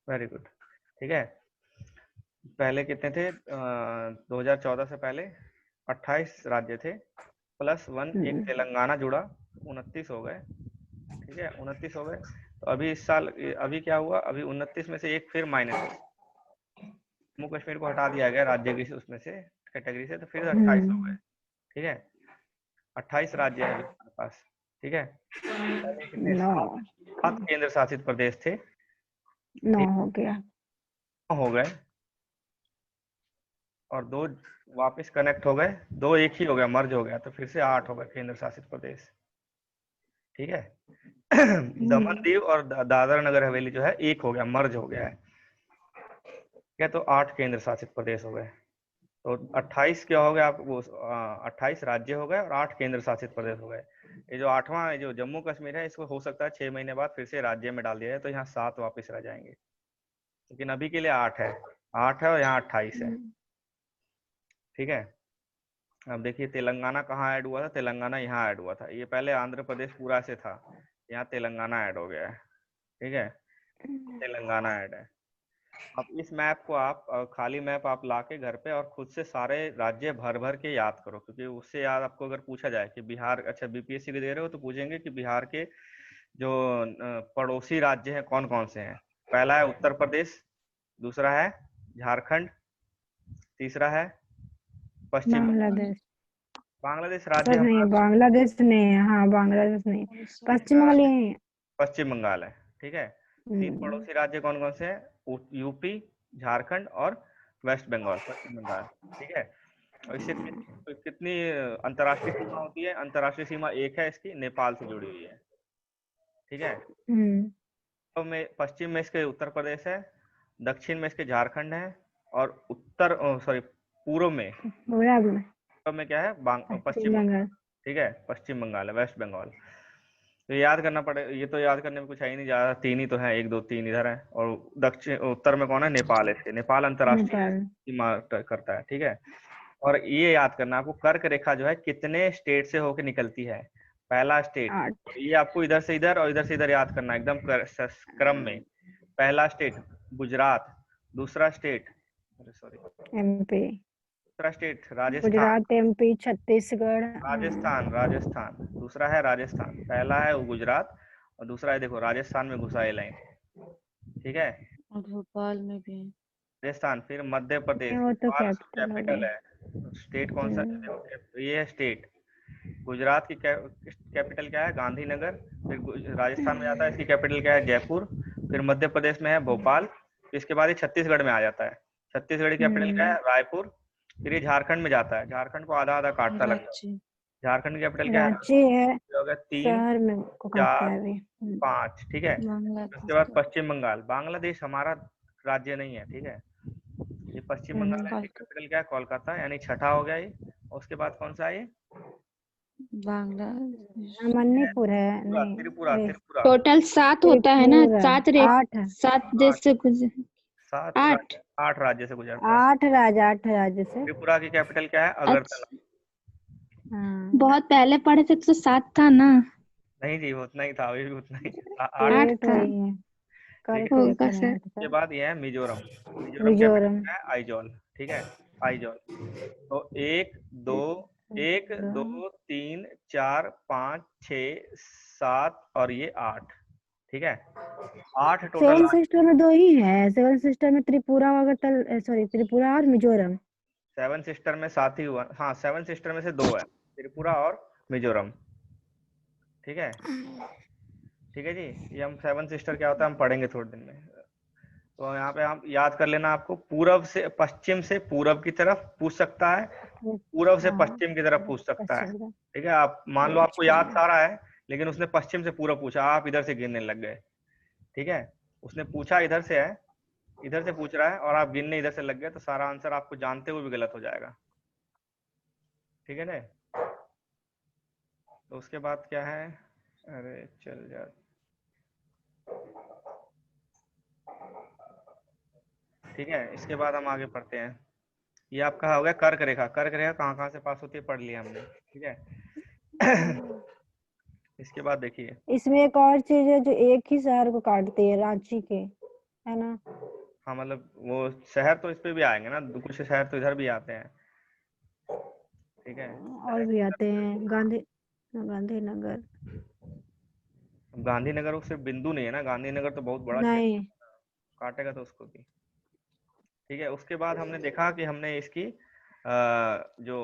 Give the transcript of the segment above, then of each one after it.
Very good. ठीक है, पहले कितने थे? 2014 से पहले 28 राज्य थे, प्लस 1 एक तेलंगाना जुड़ा, 29 हो गए। ठीक है, 29 हो गए। तो अभी इस साल अभी क्या हुआ, अभी 29 में से एक फिर माइनस हो, जम्मू कश्मीर को हटा दिया गया राज्य की उसमें से, कैटेगरी से, तो फिर 28 हो गए। ठीक है, 28 राज्य है अभी हमारे पास। ठीक है, पहले कितने? 9 7 केंद्र शासित प्रदेश थे। 9 ठीक हो गया। हो गए, और 2 वापस कनेक्ट हो गए, 2 एक ही हो गया, मर्ज हो गया, तो फिर से 8 हो गए केंद्र शासित प्रदेश। ठीक है, दमन दीव और दादरा नगर हवेली जो है एक हो गया, मर्ज हो गया है। ठीक है, तो 8 केंद्र शासित प्रदेश हो गए। तो 28 क्या हो गया आप वो 28 राज्य हो गए और 8 केंद्र शासित प्रदेश हो गए। ये जो 8वां जो जम्मू कश्मीर है, इसको हो सकता है 6 महीने बाद फिर से राज्य में डाल दिया जाए, तो यहाँ 7 वापस रह जाएंगे, लेकिन अभी के लिए 8 है। 8 है और यहाँ 28 है। ठीक है, अब देखिए तेलंगाना कहाँ ऐड हुआ था, तेलंगाना यहाँ ऐड हुआ था, ये पहले आंध्र प्रदेश पूरा से था, यहाँ तेलंगाना ऐड हो गया है। ठीक है, तेलंगाना ऐड है। अब इस मैप को आप खाली मैप आप लाके घर पे और खुद से सारे राज्य भर भर के याद करो, क्योंकि उससे याद आपको अगर पूछा जाए कि बिहार, अच्छा बीपीएससी के दे रहे हो तो पूछेंगे कि बिहार के जो पड़ोसी राज्य हैं कौन कौन से हैं। पहला है उत्तर प्रदेश, दूसरा है झारखंड, तीसरा है पश्चिम बंगाल। बांग्लादेश, बांग्लादेश सर राज्य नहीं, हमारा बांग्लादेश नहीं, हाँ बांग्लादेश नहीं, पश्चिम बंगाल ही है। पश्चिम बंगाल है। ठीक है, 3 पड़ोसी राज्य कौन कौन से हैं? यूपी, झारखंड और वेस्ट बंगाल, पश्चिम बंगाल। ठीक है, और इससे कितनी अंतर्राष्ट्रीय सीमा होती है? अंतर्राष्ट्रीय सीमा एक है इसकी, नेपाल से जुड़ी हुई है। ठीक है, तो में पश्चिम में इसके उत्तर प्रदेश है, दक्षिण में इसके झारखंड है, और उत्तर सॉरी पूर्व में क्या है? पश्चिम पश्चिम बंगाल। बंगाल। ठीक है, पश्चिम बंगाल है, वेस्ट बंगाल। तो याद करना पड़े, ये तो याद करने में कुछ है ही नहीं, ज्यादा 3 ही तो है, 1 2 3 इधर है, और दक्षिण उत्तर में कौन है? नेपाल है, इसके नेपाल अंतर्राष्ट्रीय नेपाल। सीमा करता है। ठीक है, और ये याद करना आपको, कर्क रेखा जो है कितने स्टेट से होकर निकलती है? पहला स्टेट, 8। ये आपको इधर से इधर और इधर से इधर याद करना एकदम क्रम में। पहला स्टेट गुजरात, दूसरा स्टेट सॉरी एमपी। दूसरा स्टेट राजस्थान, गुजरात, एमपी, छत्तीसगढ़। राजस्थान दूसरा है राजस्थान, पहला है गुजरात और दूसरा है, देखो राजस्थान में घुसा है लाइन। ठीक है, और भोपाल में भी है। राजस्थान, फिर मध्य प्रदेश, वो तो महाराष्ट्र कैपिटल हो कैपिटल गई। है। स्टेट कौन सा है? देखो ये है स्टेट। गुजरात की कैपिटल क्या है? गांधीनगर। फिर राजस्थान में जाता है, इसकी कैपिटल क्या है? जयपुर। फिर मध्य प्रदेश में है भोपाल। फिर इसके बाद ये छत्तीसगढ़ में आ जाता है, छत्तीसगढ़ की कैपिटल क्या है? रायपुर। फिर ये झारखंड में जाता है, झारखंड को आधा आधा काटता लगता रांची। है। झारखंड की कैपिटल क्या है? रांची है, रांची। हो गया 3 शहर में को काटता 4 है अभी। 5। ठीक है, उसके बांग्लादेश बाद तो पश्चिम बंगाल। बांग्लादेश हमारा राज्य नहीं है। ठीक है, ये पश्चिम बंगाल है, इसकी कैपिटल क्या है? कोलकाता, यानी छठा हो गया ये। और उसके बाद कौन सा है ये? बांग्लादेश। मणिपुर है, त्रिपुरा, नहीं त्रिपुरा, ए, त्रिपुरा। टोटल 7 होता है ना, त्रिपुरा। 8 है। 7 देश 8, से गुजर। 7 8। राज्य, 8 राज्य से गुजरता है। 8 राज्य से। त्रिपुरा की कैपिटल क्या है? अगरतला। अच्छा, हाँ, बहुत पहले पढ़े थे तो 7 था ना। नहीं जी, उतना ही था, अभी भी उतना ही था, 8। 8 स्टेट था, वही है, ठीक है, करके होगा देखो नहीं सर। है तो उसके सर। बाद ये है मिजोरम। मिजोरम कैपिटल मिजोरम। क्या है? आइजॉल। ठीक है, आइजॉल। तो 1 2 1 2 3 4 5 6 7 और ये 8। ठीक है, 8 टोटल। सेवन सिस्टर में 2 ही है, सेवन सिस्टर में त्रिपुरा, अगरतल, सॉरी त्रिपुरा और मिजोरम। 7 सिस्टर में 7 ही हुआ, हाँ 7 सिस्टर में से 2 है, त्रिपुरा और मिजोरम। ठीक है, ठीक है जी, ये हम 7 सिस्टर क्या होता है हम पढ़ेंगे थोड़े दिन में। तो यहाँ पे हम याद कर लेना, आपको पूरब से पश्चिम से पूरब की तरफ पूछ सकता है, पूरब से हाँ, पश्चिम की तरफ पूछ सकता है। पश्चिम का। ठीक है, आप मान लो आपको याद सारा है, लेकिन उसने पश्चिम से पूरब पूछा, आप इधर से गिनने लग गए। ठीक है, उसने पूछा इधर से है, इधर से पूछ रहा है, और आप गिनने इधर से लग गए, तो सारा आंसर आपको जानते हुए भी गलत हो जाएगा। ठीक है ना? तो उसके बाद क्या है? अरे चल जा, ठीक है, इसके बाद हम आगे पढ़ते हैं। ये आपका हो गया कर्क रेखा। कर्क रेखा कहाँ कहाँ से पास होती है पढ़ लिया हमने। ठीक है, इसके बाद देखिए, इसमें एक और चीज है जो एक ही शहर को काटती है, रांची के। है ना। हाँ मतलब वो शहर तो इस पे भी आएंगे ना, कुछ शहर तो इधर भी आते हैं। ठीक है, और भी आते हैं, गांधीनगर। गांधीनगर वो सिर्फ बिंदु नहीं है ना, गांधीनगर तो बहुत बड़ा क्षेत्र नहीं। काटेगा तो उसको भी। ठीक है, उसके बाद हमने देखा कि हमने इसकी जो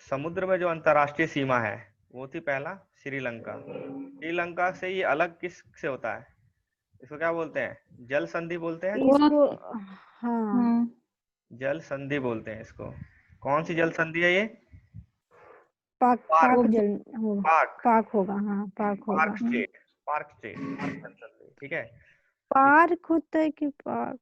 समुद्र में जो अंतर्राष्ट्रीय सीमा है वो थी पहला श्रीलंका। श्रीलंका से ये अलग किस से होता है, इसको क्या बोलते हैं, जल संधि बोलते हैं। वो इसको, हाँ, हाँ जल संधि बोलते हैं इसको। कौन सी जल संधि है ये? पाक पार्क, वो पाक जल होगा। पार्क, पाक होगा, हाँ पाक होगा। Park state, park state, park जल संधि। ठीक है, पार्क होता है कि पार्क?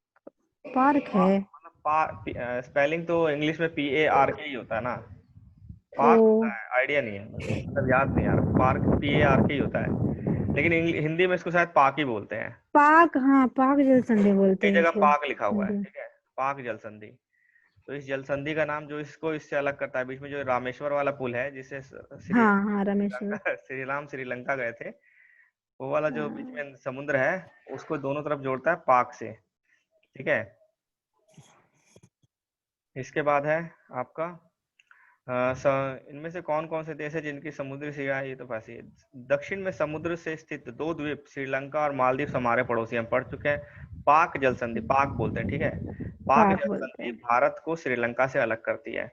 पार्क है। मतलब स्पेलिंग तो इंग्लिश में PARK ही होता है ना, ओ, पार्क होता है, आइडिया नहीं है मतलब याद नहीं यार, पार्क PARK ही होता है, लेकिन हिंदी में इसको शायद पाक ही बोलते हैं। पाक, हाँ पाक जल संधि बोलते कई हैं जगह इसको पाक लिखा हुआ है। हिंदी। ठीक है, पाक जल संधि। तो इस जल संधि का नाम जो इसको इससे अलग करता है, बीच में जो रामेश्वर वाला पुल है जिससे हाँ हाँ, रामेश्वर। श्री राम श्रीलंका गए थे, वो वाला जो बीच हाँ। में समुद्र है उसको दोनों तरफ जोड़ता है पाक से। ठीक है, इसके बाद है आपका इनमें से कौन कौन से देश है जिनकी समुद्री सीमा, ये तो पास ही है। दक्षिण में समुद्र से स्थित दो द्वीप श्रीलंका और मालदीव हमारे पड़ोसी, हम पढ़ चुके हैं। पाक जल संधि, पाक बोलते हैं। ठीक है, पाक पाक जल बोलते संधि हैं। भारत को श्रीलंका से अलग करती है।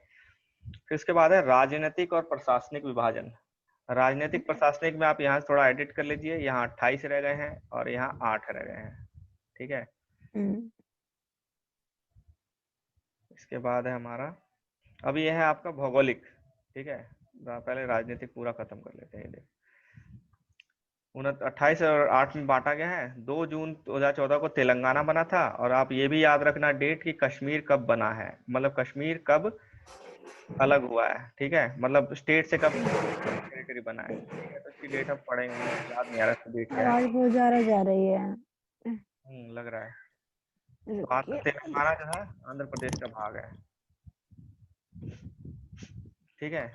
फिर उसके बाद है राजनीतिक और प्रशासनिक विभाजन। राजनीतिक प्रशासनिक में आप यहाँ से थोड़ा एडिट कर लीजिए, यहाँ 28 रह गए हैं और यहाँ 8 रह गए हैं। ठीक है, हम्म। इसके बाद है हमारा, अब ये है आपका भौगोलिक। ठीक है, पहले राजनीतिक पूरा खत्म कर लेते हैं। ये 28 और 8 में बांटा गया है। 2 जून 2014 को तेलंगाना बना था, और आप ये भी याद रखना डेट कि कश्मीर कब बना है, मतलब कश्मीर कब अलग हुआ है। ठीक है, मतलब स्टेट से कब टेरिटरी बना है। ठीक है, तो इसकी डेट हम पढ़ेंगे, मुझे याद नहीं आ रहा डेट क्या है। आवाज बहुत ज्यादा जा रही है। लग रहा है। तो रुकिए। तेलंगाना जो है आंध्र प्रदेश का भाग है। ठीक है,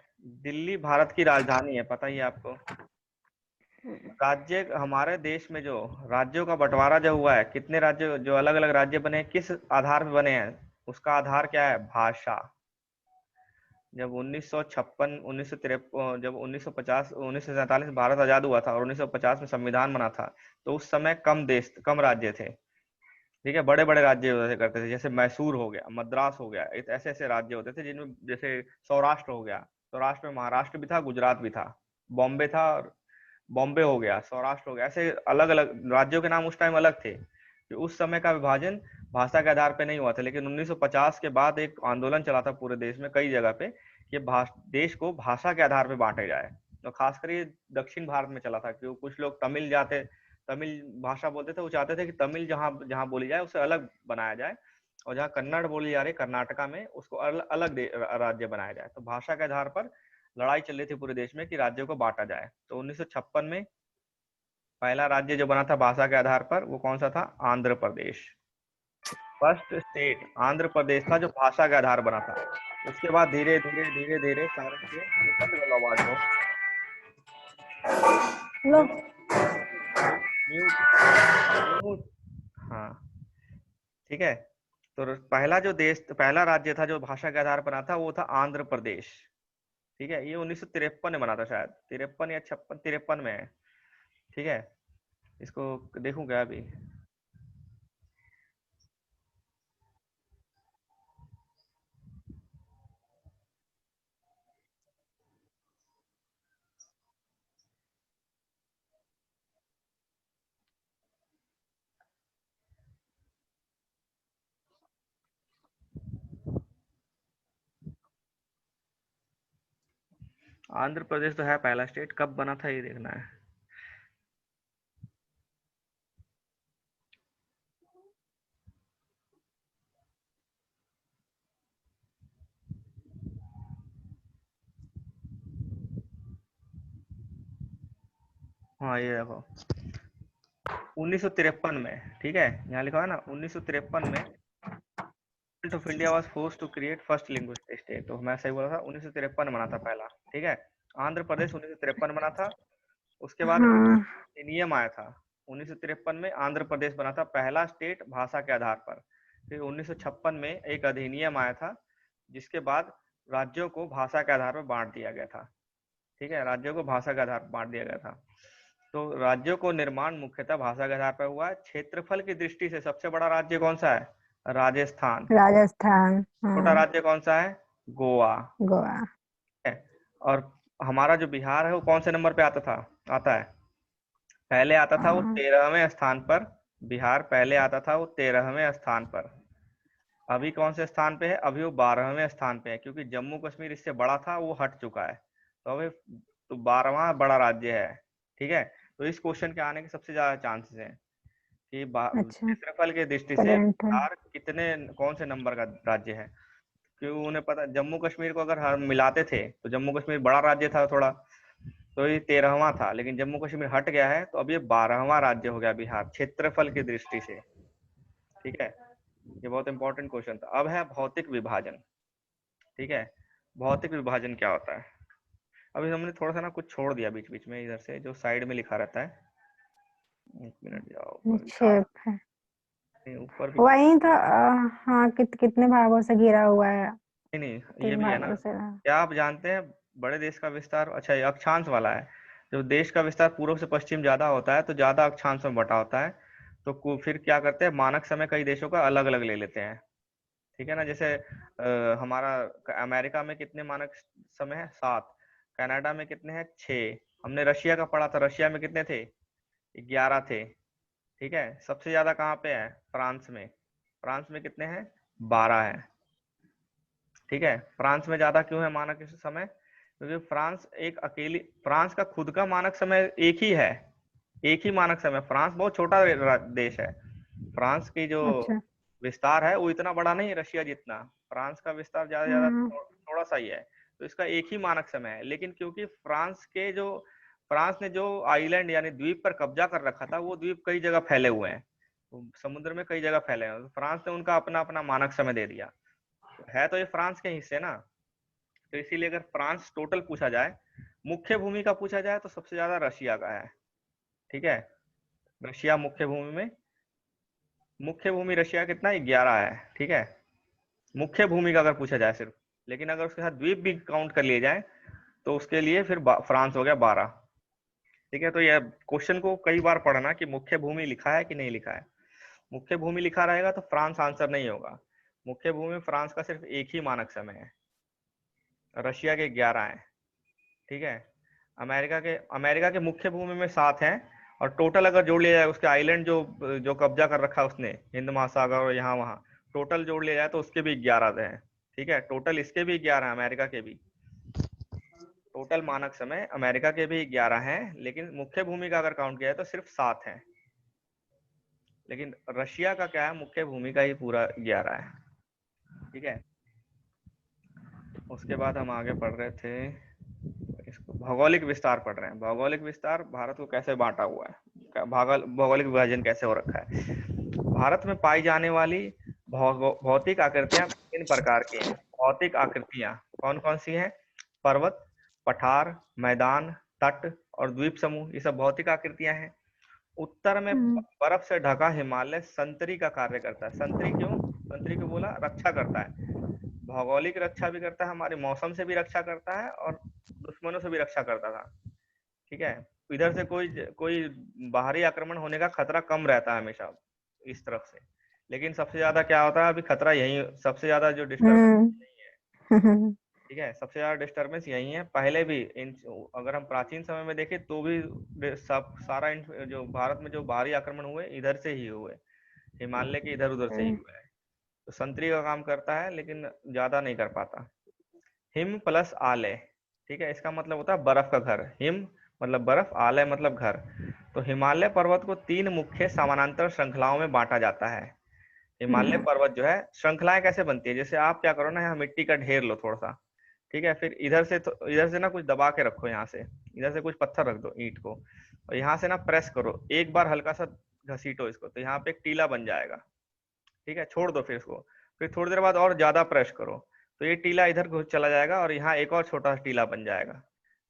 दिल्ली भारत की राजधानी है, पता ही है आपको। राज्य, हमारे देश में जो राज्यों का बंटवारा जो हुआ है, कितने राज्य, जो अलग अलग राज्य बने हैं, किस आधार पर बने हैं, उसका आधार क्या है, भाषा। जब 1956 1953 जब 1950 1947 भारत आजाद हुआ था और 1950 में संविधान बना था, तो उस समय कम राज्य थे। ठीक है, बड़े बड़े राज्य वैसे करते थे, जैसे मैसूर हो गया, मद्रास हो गया, ऐसे ऐसे राज्य होते थे जिनमें, जैसे सौराष्ट्र हो गया, सौराष्ट्र में महाराष्ट्र भी था, गुजरात भी था, बॉम्बे था, बॉम्बे हो गया, सौराष्ट्र हो गया, ऐसे अलग अलग राज्यों के नाम उस टाइम अलग थे। कि उस समय का विभाजन भाषा के आधार पे नहीं हुआ था, लेकिन 1950 के बाद एक आंदोलन चला था पूरे देश में कई जगह पे कि देश को भाषा के आधार पे बांटे जाए। तो खासकर ये दक्षिण भारत में चला था, क्योंकि कुछ लोग तमिल भाषा बोलते थे, वो चाहते थे कि तमिल जहाँ जहाँ बोली जाए उसे अलग बनाया जाए, और जहाँ कन्नड़ बोली जा रही है कर्नाटका में, उसको अलग राज्य बनाया जाए। तो भाषा के आधार पर लड़ाई चल रही थी पूरे देश में कि राज्यों को बांटा जाए। तो 1956 में पहला राज्य जो बना था भाषा के आधार पर, वो कौन सा था, आंध्र प्रदेश। फर्स्ट स्टेट आंध्र प्रदेश था जो भाषा के आधार बना था। उसके बाद धीरे धीरे धीरे धीरे सारे के, ये बंद कर लो आवाज को, लो। Mute mute mute mute. हाँ, ठीक है। तो पहला राज्य था जो भाषा के आधार पर बना था, वो था आंध्र प्रदेश। ठीक है, ये 1953 में बना था, शायद 53 या 53 में है। ठीक है, इसको देखूं क्या अभी। आंध्र प्रदेश तो है पहला स्टेट, कब बना था ये देखना है। हाँ ये देखो, 1953 में। ठीक है, यहाँ लिखा है ना 1953 में of India was forced to create first linguistic state. तो मैं सही बोला था, 1953 में बना था पहला। ठीक है, आंध्र प्रदेश 1953 में बना था। उसके बाद हाँ। अधिनियम आया था, 1953 में आंध्र प्रदेश बना था पहला स्टेट भाषा के आधार पर। फिर 1956 में एक अधिनियम आया था जिसके बाद राज्यों को भाषा के आधार पर बांट दिया गया था। ठीक है, राज्यों को भाषा के आधार पर बांट दिया गया था। तो राज्यों को निर्माण मुख्यतः भाषा के आधार पर हुआ है। क्षेत्रफल की दृष्टि से सबसे बड़ा राज्य कौन सा है? राजस्थान। राजस्थान, छोटा हाँ, राज्य कौन सा है? गोवा गोवा। है। और हमारा जो बिहार है वो कौन से नंबर पे आता है? पहले आता था वो हाँ, 13वें स्थान पर। बिहार पहले आता था वो 13वें स्थान पर। अभी कौन से स्थान पे है? अभी वो 12वें स्थान पे है, क्योंकि जम्मू कश्मीर इससे बड़ा था, वो हट चुका है। तो अभी तो 12वां बड़ा राज्य है। ठीक है, तो इस क्वेश्चन के आने के सबसे ज्यादा चांसेस हैं कि अच्छा, क्षेत्रफल की दृष्टि से करंट है। बिहार कौन से नंबर का राज्य है। क्योंकि उन्हें पता, जम्मू कश्मीर को अगर हम मिलाते थे तो जम्मू कश्मीर बड़ा राज्य था थोड़ा, तो ये 13वां था, लेकिन जम्मू कश्मीर हट गया है तो अब ये 12वां राज्य हो गया बिहार, क्षेत्रफल की दृष्टि से। ठीक है, ये बहुत इंपॉर्टेंट क्वेश्चन था। अब है भौतिक विभाजन। ठीक है, भौतिक विभाजन क्या होता है? अभी हमने थोड़ा सा ना कुछ छोड़ दिया बीच बीच में, इधर से जो साइड में लिखा रहता है। एक मिनट, जाओ ऊपर, याद निक्षेप है, नहीं, ऊपर भी वही था। हाँ, कितने भागों से घिरा हुआ है? नहीं नहीं, ये 3 भी है ना। भागों से। क्या आप जानते हैं बड़े देश का विस्तार, अच्छा ये अक्षांश वाला है, जब देश का विस्तार पूर्व से पश्चिम ज्यादा होता है तो ज्यादा अक्षांश में बटा होता है। तो फिर क्या करते हैं, मानक समय कई देशों का अलग अलग ले लेते हैं। ठीक है ना, जैसे हमारा अमेरिका में कितने मानक समय है? 7। कनाडा में कितने हैं? 6। हमने रशिया का पढ़ा था, रशिया में कितने थे? 11 थे। ठीक है, सबसे ज्यादा कहाँ पे है? फ्रांस में। फ्रांस में कितने हैं? 12 है। ठीक है, फ्रांस में ज्यादा क्यों है मानक समय? क्योंकि फ्रांस का खुद का मानक समय एक ही है, एक ही मानक समय। फ्रांस बहुत छोटा देश है। फ्रांस की जो अच्छा। विस्तार है वो इतना बड़ा नहीं है रशिया जितना। फ्रांस का विस्तार ज्यादा ज्यादा हाँ। थोड़ा सा ही है। तो इसका एक ही मानक समय है, लेकिन क्योंकि फ्रांस ने जो आइलैंड यानी द्वीप पर कब्जा कर रखा था, वो द्वीप कई जगह फैले हुए हैं, तो समुद्र में कई जगह फैले हैं, तो फ्रांस ने उनका अपना अपना मानक समय दे दिया। है तो ये फ्रांस के हिस्से ना, तो इसीलिए अगर फ्रांस टोटल पूछा जाए, मुख्य भूमि का पूछा जाए, तो सबसे ज्यादा रशिया का है। ठीक है, रशिया मुख्य भूमि रशिया कितना? 11 है। ठीक है, मुख्य भूमि का अगर पूछा जाए सिर्फ, लेकिन अगर उसके साथ द्वीप भी काउंट कर लिए जाए तो उसके लिए फिर फ्रांस हो गया 12। ठीक है, तो यह क्वेश्चन को कई बार पढ़ना कि मुख्य भूमि लिखा है कि नहीं लिखा है। मुख्य भूमि लिखा रहेगा तो फ्रांस आंसर नहीं होगा। मुख्य भूमि फ्रांस का सिर्फ एक ही मानक समय है, रशिया के 11 है। ठीक है, अमेरिका के मुख्य भूमि में 7 हैं, और टोटल अगर जोड़ लिया जाए उसके आइलैंड जो जो कब्जा कर रखा है उसने, हिंद महासागर और यहाँ वहाँ, टोटल जोड़ लिया जाए तो उसके भी 11 हैं। ठीक है, टोटल इसके भी 11 हैं, अमेरिका के भी। टोटल मानक समय अमेरिका के भी 11 हैं, लेकिन मुख्य भूमि का अगर काउंट किया जाए तो सिर्फ 7 है। लेकिन रशिया का क्या है, मुख्य भूमि का ही पूरा 11 है। ठीक है, उसके बाद हम आगे पढ़ रहे थे, इसको भौगोलिक विस्तार पढ़ रहे हैं। भौगोलिक विस्तार, भारत को कैसे बांटा हुआ है, भौगोलिक विभाजन कैसे हो रखा है। भारत में पाई जाने वाली भौतिक आकृतियां किन प्रकार की हैं? भौतिक आकृतियां कौन कौन सी हैं? पर्वत, पठार, मैदान, तट और द्वीप समूह, ये सब भौतिक आकृतियां हैं। उत्तर में बर्फ से ढका हिमालय संतरी का कार्य करता है। संतरी क्यों? संतरी को बोला, रक्षा करता है, भौगोलिक रक्षा भी करता है, हमारे मौसम से भी रक्षा करता है और दुश्मनों से भी रक्षा करता था। ठीक है, इधर से कोई कोई बाहरी आक्रमण होने का खतरा कम रहता है हमेशा इस तरफ से। लेकिन सबसे ज्यादा क्या होता है, अभी खतरा यही, सबसे ज्यादा जो डिस्टर्बेंस यही है। ठीक है, सबसे ज्यादा डिस्टर्बेंस यही है। पहले भी अगर हम प्राचीन समय में देखें तो भी सारा जो भारत में जो बाहरी आक्रमण हुए इधर से ही हुए, हिमालय के इधर उधर से ही हुए हैं। तो संतरी का काम करता है लेकिन ज्यादा नहीं कर पाता। हिम प्लस आलय, ठीक है, इसका मतलब होता है बर्फ का घर। हिम मतलब बर्फ, आलय मतलब घर। तो हिमालय पर्वत को 3 मुख्य समानांतर श्रृंखलाओं में बांटा जाता है। हिमालय पर्वत जो है, श्रृंखलाएं कैसे बनती है, जैसे आप क्या करो ना, यहाँ मिट्टी का ढेर लो थोड़ा सा। ठीक है, फिर इधर से ना कुछ दबा के रखो, यहाँ से इधर से कुछ पत्थर रख दो, ईंट को, और यहाँ से ना प्रेस करो, एक बार हल्का सा घसीटो इसको, तो यहाँ पे एक टीला बन जाएगा। ठीक है, छोड़ दो फिर इसको, फिर थोड़ी देर बाद और ज्यादा प्रेस करो, तो ये टीला इधर चला जाएगा और यहाँ एक और छोटा टीला बन जाएगा।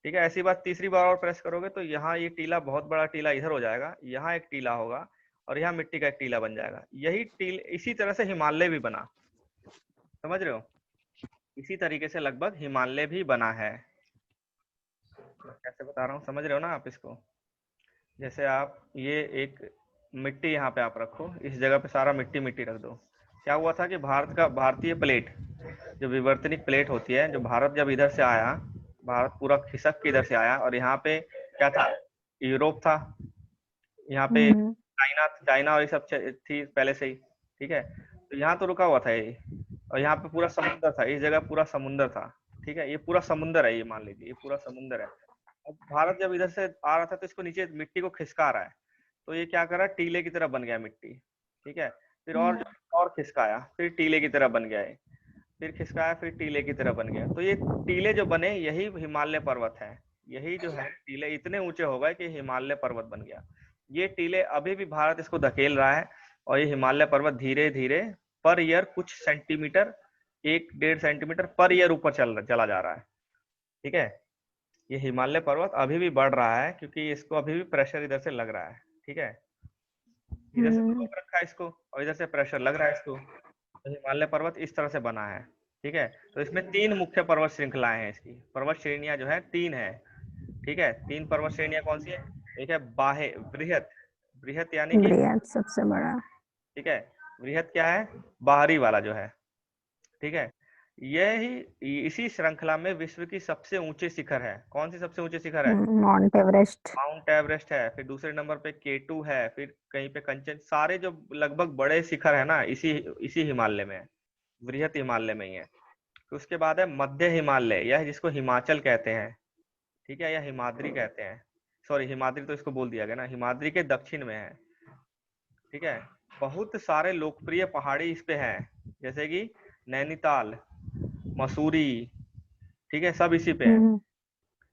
ठीक है। ऐसी बात तीसरी बार और प्रेस करोगे तो यहाँ ये टीला, बहुत बड़ा टीला इधर हो जाएगा, यहाँ एक टीला होगा और यहाँ मिट्टी का एक टीला बन जाएगा। यही टील इसी तरह से हिमालय भी बना, समझ रहे हो? इसी तरीके से लगभग हिमालय भी बना है। कैसे बता रहा हूँ, समझ रहे हो ना आप इसको? जैसे आप ये एक मिट्टी यहाँ पे आप रखो, इस जगह पे सारा मिट्टी मिट्टी रख दो। क्या हुआ था कि भारतीय प्लेट, जो विवर्तनिक प्लेट होती है, जो भारत जब इधर से आया, भारत पूरा खिसक के इधर से आया और यहाँ पे क्या था, यूरोप था, यहाँ पे चाइना और ये सब थी पहले से ही, ठीक है। तो यहाँ तो रुका हुआ था ये, और यहाँ पे पूरा समुद्र था, इस जगह पूरा समुद्र था, ठीक है। ये पूरा समुद्र है, ये मान लीजिए ये पूरा समुद्र है। अब भारत जब इधर से आ रहा था तो इसको नीचे मिट्टी को खिसका रहा है, तो ये क्या कर रहा है, टीले की तरह बन गया मिट्टी, ठीक है। फिर और खिसकाया, फिर टीले की तरह बन गया है, फिर खिसकाया, फिर टीले की तरह बन गया। तो ये टीले जो बने यही हिमालय पर्वत है। यही जो है टीले इतने ऊंचे हो गए कि हिमालय पर्वत बन गया। ये टीले अभी भी भारत इसको धकेल रहा है और ये हिमालय पर्वत धीरे धीरे पर ईयर कुछ सेंटीमीटर, 1-1.5 सेंटीमीटर पर ईयर ऊपर चला जा रहा है, ठीक है। ये हिमालय पर्वत अभी भी बढ़ रहा है क्योंकि इसको अभी भी प्रेशर इधर से लग रहा है, ठीक है। इधर से तो रोक रखा है इसको और इधर से प्रेशर लग रहा है इसको, तो हिमालय पर्वत इस तरह से बना है, ठीक है। तो इसमें 3 मुख्य पर्वत श्रृंखलाएं हैं, इसकी पर्वत श्रेणियां जो है 3 है, ठीक है। 3 पर्वत श्रेणियां कौन सी है? एक है बाहे बृहत, बृहत यानी कि सबसे बड़ा, ठीक है। बृहत क्या है? बाहरी वाला जो है, ठीक है। यही इसी श्रृंखला में विश्व की सबसे ऊंचे शिखर है। कौन सी सबसे ऊंचे शिखर है? Mount Everest. माउंट एवरेस्ट है, फिर दूसरे नंबर पे K2 है, फिर कहीं पे कंचन, सारे जो लगभग बड़े शिखर है ना इसी इसी हिमालय में है, बृहत हिमालय में ही है। तो उसके बाद है मध्य हिमालय, यह जिसको हिमाचल कहते हैं, ठीक है, या हिमाद्री कहते हैं, सॉरी हिमाद्री तो इसको बोल दिया गया ना, हिमाद्री के दक्षिण में है, ठीक है। बहुत सारे लोकप्रिय पहाड़ी इस पे हैं, जैसे कि नैनीताल, मसूरी, ठीक है, सब इसी पे है।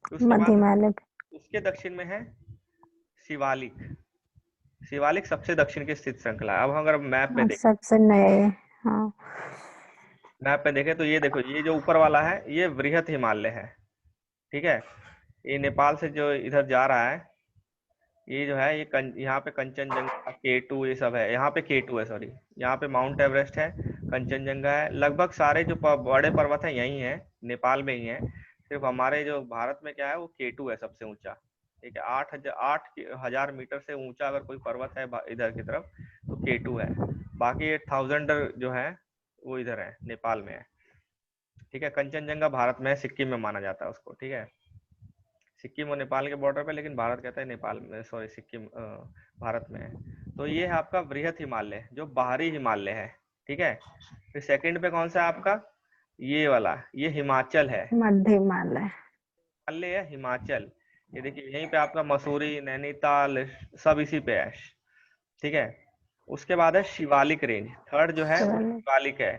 उसके बाद उसके दक्षिण में है शिवालिक। शिवालिक सबसे दक्षिण की स्थित श्रृंखला है। अब अगर मैप पे देखें, सबसे नए, हाँ, मैप पे देखें तो ये देखो, ये जो ऊपर वाला है ये बृहत हिमालय है, ठीक है। ये नेपाल से जो इधर जा रहा है, ये जो है ये यहाँ पे कंचनजंगा, K2 ये सब है, यहाँ पे K2 है, सॉरी, यहाँ पे माउंट एवरेस्ट है, कंचनजंगा है, लगभग सारे जो बड़े पर्वत है यही है, नेपाल में ही है। सिर्फ हमारे जो भारत में क्या है वो K2 है सबसे ऊंचा, ठीक है। 8,000 मीटर से ऊंचा अगर कोई पर्वत है इधर की तरफ तो K2 है। बाकी 8,000 जो है वो इधर है, नेपाल में है, ठीक है। कंचनजंगा भारत में है, सिक्किम में माना जाता है उसको, ठीक है। सिक्किम और नेपाल के बॉर्डर पे, लेकिन भारत कहता है नेपाल में, सॉरी सिक्किम भारत में है। तो ये है आपका बृहत हिमालय जो बाहरी हिमालय है, ठीक है। फिर सेकंड पे कौन सा है आपका? ये वाला, ये हिमाचल है, मध्य हिमालय, हिमालय है हिमाचल। ये देखिए यहीं पे आपका मसूरी, नैनीताल सब इसी पे है, ठीक है। उसके बाद है शिवालिक रेंज, थर्ड जो है वो शिवालिक है।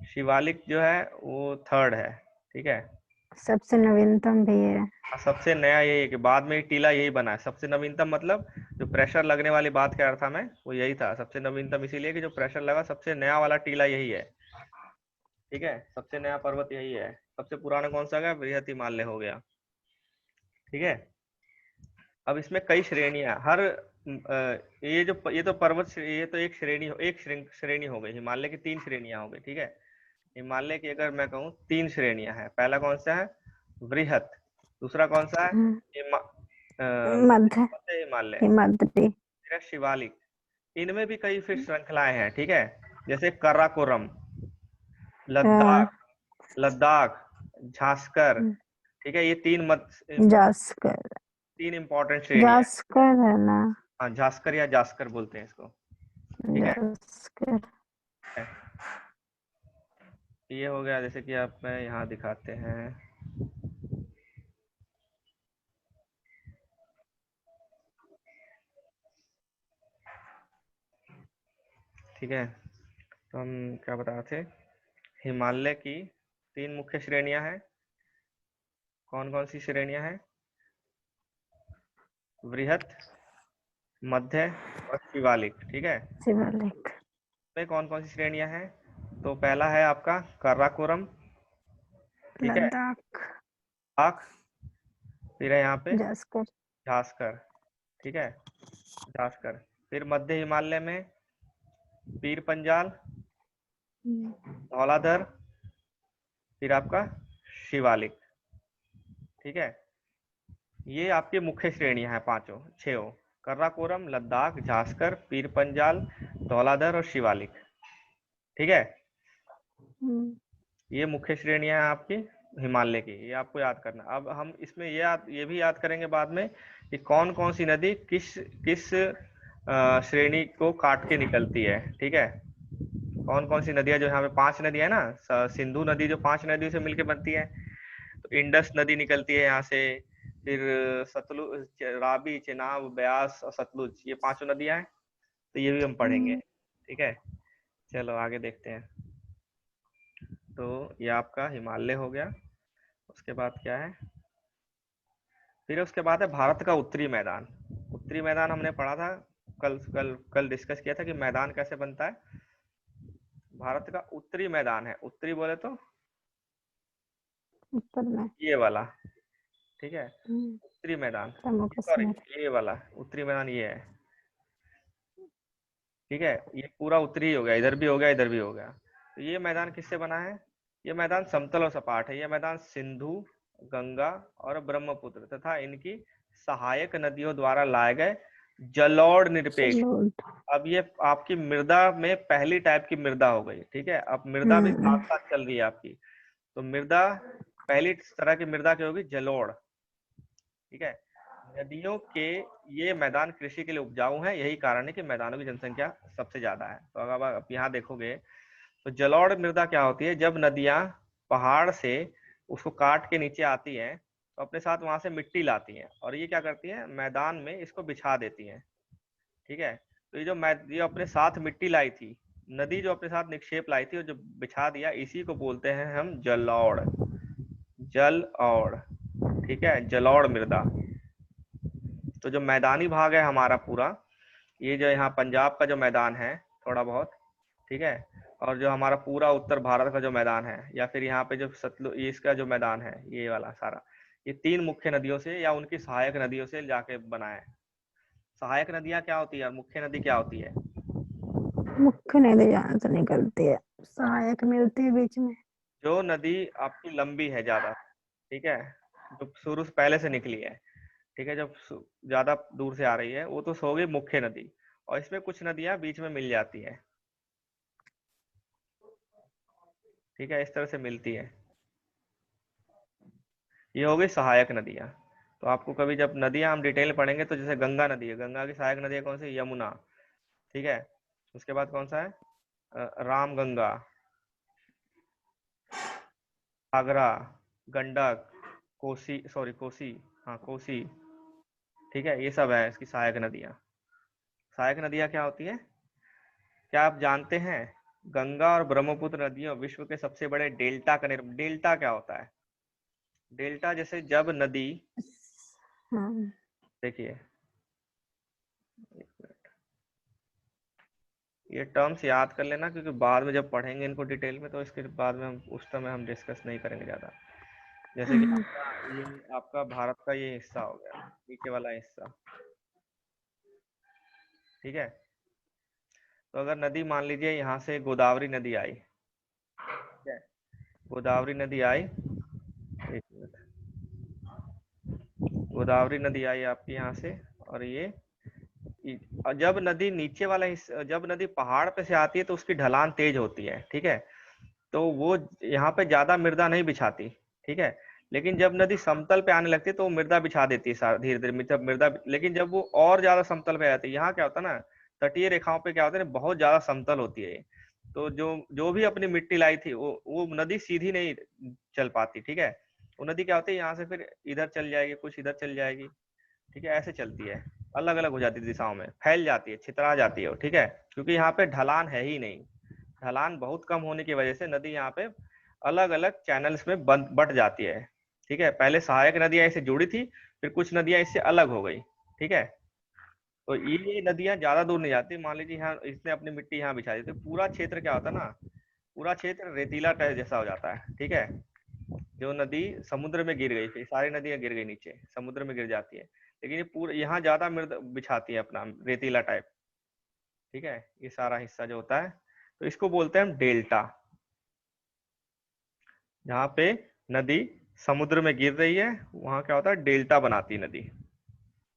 शिवालिक जो है वो थर्ड है, ठीक है। सबसे नवीनतम भी है, सबसे नया यही है कि बाद में टीला यही बना है। सबसे नवीनतम मतलब जो प्रेशर लगने वाली बात कह रहा था मैं, वो यही था सबसे नवीनतम, इसीलिए कि जो प्रेशर लगा सबसे नया वाला टीला यही है, ठीक है। सबसे नया पर्वत यही है। सबसे पुराना कौन सा गया? बृहत हिमालय हो गया, ठीक है। अब इसमें कई श्रेणियां, हर ये तो पर्वत, ये तो एक श्रेणी हो गई। हिमालय की 3 श्रेणियां हो गई, ठीक है। हिमालय की अगर मैं कहूँ 3 श्रेणियां हैं। पहला कौन सा है? बृहत। दूसरा कौन सा है? मध्य हिमालय। हिमाद्री, फिर शिवालिक। इनमें भी कई फिर श्रृंखलाएं हैं, ठीक है। जैसे काराकोरम, लद्दाख, झांस्कर, ठीक है। ये 3 जास्कर, 3 इंपॉर्टेंट श्रेणियां। जास्कर है ना? हाँ, झांस्कर या जास्कर बोलते हैं इसको, ठीक है। जास्कर, ये हो गया, जैसे कि आप यहाँ दिखाते हैं, ठीक है। तो हम क्या बता रहे थे, हिमालय की 3 मुख्य श्रेणियां हैं। कौन कौन सी श्रेणियां हैं? बृहत, मध्य और शिवालिक, ठीक है। शिवालिक, में कौन कौन सी श्रेणियां हैं? तो पहला है आपका काराकोरम, ठीक है, लद्दाख, लद्दाख, फिर है यहाँ पे जास्कर। झास्कर, ठीक है, झास्कर। फिर मध्य हिमालय में पीर पंजाल, धौलाधर, फिर आपका शिवालिक, ठीक है। ये आपकी मुख्य श्रेणियां हैं पांचों छह, कर्राकोरम, लद्दाख, झास्कर, पीर पंजाल, धौलाधर और शिवालिक, ठीक है। ये मुख्य श्रेणियां हैं आपकी हिमालय की, ये आपको याद करना। अब हम इसमें ये भी याद करेंगे बाद में कि कौन कौन सी नदी किस किस श्रेणी को काट के निकलती है, ठीक है। कौन कौन सी नदियां, जो यहाँ पे 5 नदियां है ना, सिंधु नदी जो 5 नदियों से मिलकर बनती है, तो इंडस नदी निकलती है यहाँ से, फिर सतलुज, रावी, चेनाब, ब्यास और सतलुज, ये 5 नदियां हैं, तो ये भी हम पढ़ेंगे, ठीक है। चलो आगे देखते हैं। तो ये आपका हिमालय हो गया। उसके बाद क्या है, फिर उसके बाद है भारत का उत्तरी मैदान। उत्तरी मैदान हमने पढ़ा था, कल डिस्कस किया था कि मैदान कैसे बनता है। भारत का उत्तरी मैदान है, उत्तरी बोले तो उत्तर में ये वाला, ठीक है, उत्तरी मैदान, जम्मू सॉरी कश्मीर। ये वाला उत्तरी मैदान ये है, ठीक है। ये पूरा उत्तरी हो गया, इधर भी हो गया, इधर भी हो गया। तो ये मैदान किससे बना है, ये मैदान समतल और सपाट है। ये मैदान सिंधु, गंगा और ब्रह्मपुत्र तथा इनकी सहायक नदियों द्वारा लाए गए जलोढ़ निरपेक्ष। अब ये आपकी मृदा में पहली टाइप की मृदा हो गई, ठीक है। अब मृदा भी साथ साथ चल रही है आपकी। तो मृदा पहली तरह की मृदा क्या होगी, जलोढ़, ठीक है। नदियों के ये मैदान कृषि के लिए उपजाऊ हैं, यही कारण है कि मैदानों की जनसंख्या सबसे ज्यादा है। तो अगर आप यहाँ देखोगे तो जलोढ़ मृदा क्या होती है, जब नदियां पहाड़ से उसको काट के नीचे आती हैं तो अपने साथ वहां से मिट्टी लाती हैं, और ये क्या करती है, मैदान में इसको बिछा देती हैं, ठीक है। तो ये अपने साथ मिट्टी लाई थी, नदी जो अपने साथ निक्षेप लाई थी और जो बिछा दिया, इसी को बोलते हैं हम जलोढ़, जलोढ़, ठीक है, जलोढ़ मृदा। तो जो मैदानी भाग है हमारा पूरा, ये जो यहाँ पंजाब का जो मैदान है थोड़ा बहुत, ठीक है, और जो हमारा पूरा उत्तर भारत का जो मैदान है, या फिर यहाँ पे जो सतलुज, इसका जो मैदान है ये वाला सारा, ये 3 मुख्य नदियों से या उनकी सहायक नदियों से जाके बना है। सहायक नदियां क्या होती है और मुख्य नदी क्या होती है? मुख्य नदी जहाँ से निकलती है, सहायक मिलती है बीच में। जो नदी आपकी लंबी है ज्यादा, ठीक है, जो शुरू से पहले से निकली है, ठीक है, जब ज्यादा दूर से आ रही है, वो तो हो गई मुख्य नदी। और इसमें कुछ नदियां बीच में मिल जाती है, ठीक है, इस तरह से मिलती है, ये हो गई सहायक नदियां। तो आपको कभी जब नदियां हम डिटेल पढ़ेंगे, तो जैसे गंगा नदी है, गंगा की सहायक नदी कौन सी, यमुना, ठीक है। उसके बाद कौन सा है, राम गंगा, घाघरा, गंडक, कोसी, हाँ कोसी, ठीक है, ये सब है इसकी सहायक नदियां। सहायक नदियां क्या होती है, क्या आप जानते हैं गंगा और ब्रह्मपुत्र नदियों विश्व के सबसे बड़े डेल्टा का डेल्टा क्या होता है? डेल्टा जैसे जब नदी, देखिए ये टर्म्स याद कर लेना, क्योंकि बाद में जब पढ़ेंगे इनको डिटेल में, तो इसके बाद में हम उस समय हम डिस्कस नहीं करेंगे ज्यादा। जैसे कि ये आपका भारत का ये हिस्सा हो गया, नीचे वाला हिस्सा, ठीक है। तो अगर नदी मान लीजिए यहाँ से गोदावरी नदी आई, ठीक है, गोदावरी नदी आई, एक मिनट, गोदावरी नदी आई आपकी यहाँ से, और ये जब नदी नीचे वाला हिस्सा, जब नदी पहाड़ पे से आती है तो उसकी ढलान तेज होती है, ठीक है, तो वो यहाँ पे ज्यादा मृदा नहीं बिछाती, ठीक है। लेकिन जब नदी समतल पे आने लगती है तो वो मृदा बिछा देती है धीरे धीरे मृदा। लेकिन जब वो और ज्यादा समतल पे आती है, यहाँ क्या होता है ना, तटीय रेखाओं पे क्या होता है, बहुत ज्यादा समतल होती है, तो जो जो भी अपनी मिट्टी लाई थी, वो नदी सीधी नहीं चल पाती, ठीक है। वो नदी क्या होती है, यहाँ से फिर इधर चल जाएगी, कुछ इधर चल जाएगी, ठीक है, ऐसे चलती है, अलग अलग हो जाती है दिशाओं में, फैल जाती है, छितरा जाती है, ठीक है, क्योंकि यहाँ पे ढलान है ही नहीं। ढलान बहुत कम होने की वजह से नदी यहाँ पे अलग अलग चैनल्स में बट जाती है, ठीक है। पहले सहायक नदियां इससे जुड़ी थी, फिर कुछ नदियां इससे अलग हो गई, ठीक है। तो ये नदियां ज्यादा दूर नहीं जाती, मान लीजिए यहाँ इसने अपनी मिट्टी यहाँ बिछा दी, तो पूरा क्षेत्र क्या होता है ना, पूरा क्षेत्र रेतीला टाइप जैसा हो जाता है, ठीक है। जो नदी समुद्र में गिर गई, फिर सारी नदियां गिर गई नीचे, समुद्र में गिर जाती है, लेकिन ये पूरा यहाँ ज्यादा मृद बिछाती है अपना रेतीला टाइप। ठीक है, ये सारा हिस्सा जो होता है, तो इसको बोलते हैं हम डेल्टा। जहाँ पे नदी समुद्र में गिर रही है वहाँ क्या होता है, डेल्टा बनाती है नदी,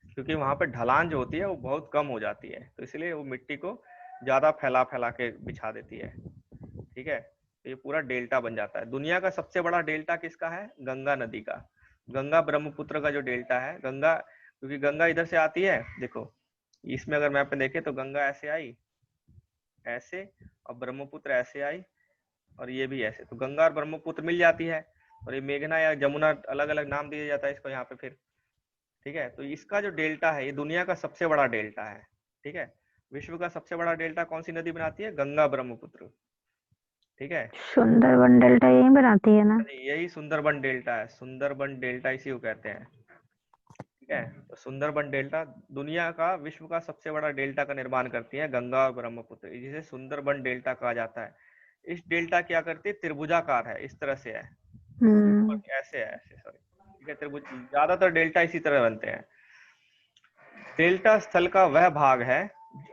क्योंकि वहां पे ढलान जो होती है वो बहुत कम हो जाती है, तो इसलिए वो मिट्टी को ज्यादा फैला फैला के बिछा देती है। ठीक है, तो ये पूरा डेल्टा बन जाता है। दुनिया का सबसे बड़ा डेल्टा किसका है, गंगा नदी का। गंगा ब्रह्मपुत्र का जो डेल्टा है, गंगा, क्योंकि गंगा इधर से आती है, देखो इसमें अगर मैप में देखें तो गंगा ऐसे आई, ऐसे, और ब्रह्मपुत्र ऐसे आई, और ये भी ऐसे, तो गंगा और ब्रह्मपुत्र मिल जाती है, और ये मेघना या जमुना अलग अलग नाम दिया जाता है इसको यहाँ पे फिर। ठीक है, तो इसका जो डेल्टा है ये दुनिया का सबसे बड़ा डेल्टा है। ठीक है, विश्व का सबसे बड़ा डेल्टा कौन सी नदी बनाती है, गंगा ब्रह्मपुत्र। ठीक है, सुंदरबन डेल्टा यही बनाती है ना? यही सुंदरबन डेल्टा है, सुंदरबन डेल्टा इसी को कहते हैं। ठीक है, तो सुंदरबन डेल्टा दुनिया का, विश्व का सबसे बड़ा डेल्टा का निर्माण करती है गंगा और ब्रह्मपुत्र, जिसे सुंदरबन डेल्टा कहा जाता है। इस डेल्टा क्या करती है, त्रिभुजाकार है, इस तरह से है, ऐसे है, ऐसे, सॉरी। ठीक है, त्रिभुज, ज्यादातर डेल्टा इसी तरह बनते हैं। डेल्टा स्थल का वह भाग है,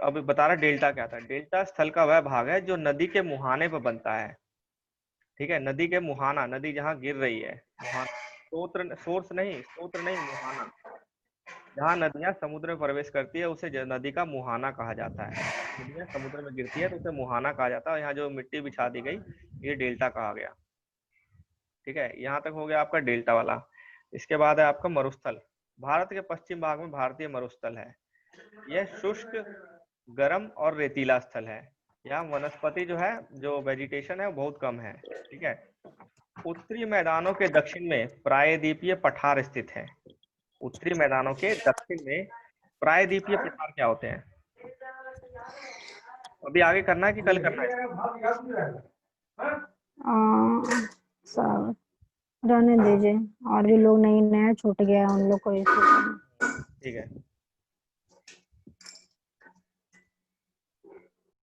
अब बता रहा डेल्टा क्या था, डेल्टा स्थल का वह भाग है जो नदी के मुहाने पर बनता है। ठीक है, नदी के मुहाना, नदी जहाँ गिर रही है, मुहाना, सोर्स नहीं, स्रोत नहीं, मुहाना, जहाँ नदियां समुद्र में प्रवेश करती है उसे नदी का मुहाना कहा जाता है। नदियां समुद्र में गिरती है तो उसे मुहाना कहा जाता है। यहाँ जो मिट्टी बिछा दी गई ये डेल्टा कहा गया। ठीक है, यहाँ तक हो गया आपका डेल्टा वाला। इसके बाद है आपका मरुस्थल। भारत के पश्चिम भाग में भारतीय मरुस्थल है। यह शुष्क, गर्म और रेतीला स्थल है। यहाँ वनस्पति जो है, जो वेजिटेशन है वो बहुत कम है। ठीक है, उत्तरी मैदानों के दक्षिण में प्रायद्वीपीय पठार स्थित है। उत्तरी मैदानों के दक्षिण में प्रायद्वीपीय पठार क्या होते हैं, अभी आगे करना है कि कल करना है? सब रहने दीजिए, और भी लोग नए नए छूट गया उन लोग को इसी ठीक है।